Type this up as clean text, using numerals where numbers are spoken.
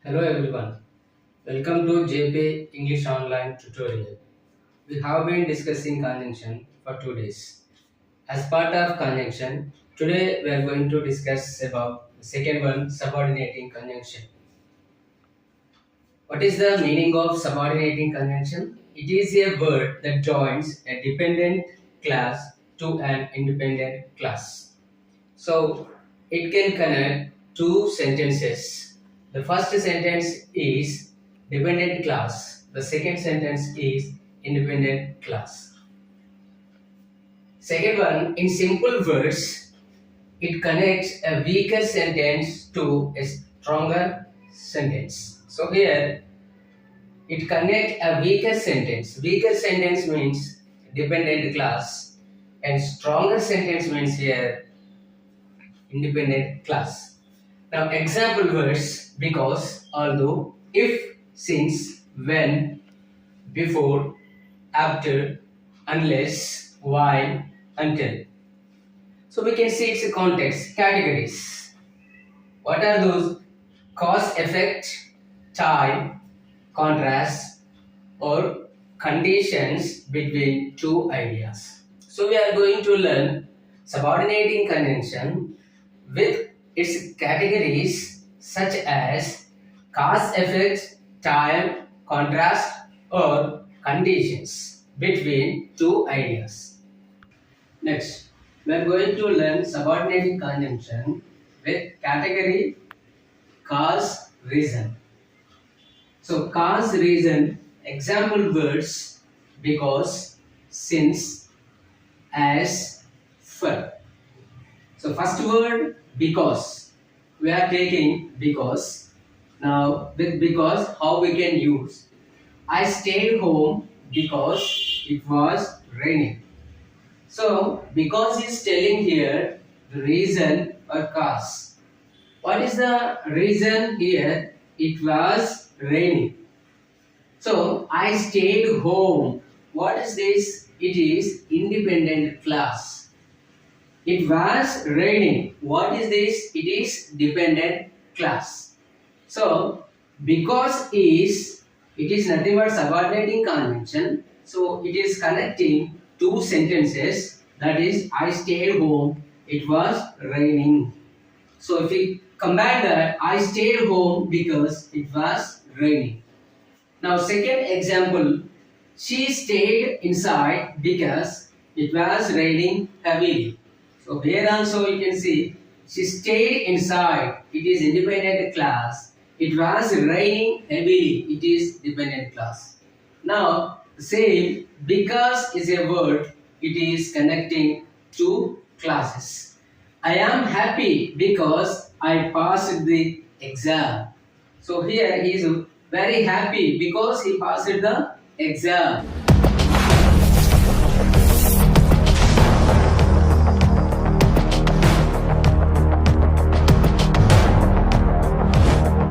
Hello everyone, welcome to JP English Online tutorial. We have been discussing conjunction for 2 days. As part of conjunction, today we are going to discuss about the second one, subordinating conjunction. What is the meaning of subordinating conjunction? It is a word that joins a dependent class to an independent class. So it can connect two sentences. The first sentence is dependent class. The second sentence is independent class. Second one, in simple words, it connects a weaker sentence to a stronger sentence. So here, it connects a weaker sentence. Weaker sentence means dependent class, and stronger sentence means here independent class. Now example words: because, although, if, since, when, before, after, unless, while, until. So we can see its context. Categories. What are those? Cause, effect, time, contrast, or conditions between two ideas. So we are going to learn subordinating conjunction with its categories such as cause, effect, time, contrast, or conditions between two ideas. Next, we are going to learn subordinating conjunction with category cause, reason. So cause, reason, example words: because, since, as, for. So first word, because. We are taking because. Now with because, how we can use? I stayed home because it was raining. So because is telling here the reason or cause. What is the reason here? It was raining. So I stayed home. What is this? It is independent class. It was raining. What is this? It is dependent class. So because is, it is nothing but subordinating conjunction. So it is connecting two sentences. That is, I stayed home. It was raining. So if we combine that, I stayed home because it was raining. Now second example, she stayed inside because it was raining heavily. So here also you can see she stayed inside. It is independent class. It was raining heavily. It is dependent class. Now same, because is a word. It is connecting two classes. I am happy because I passed the exam. So here he is very happy because he passed the exam.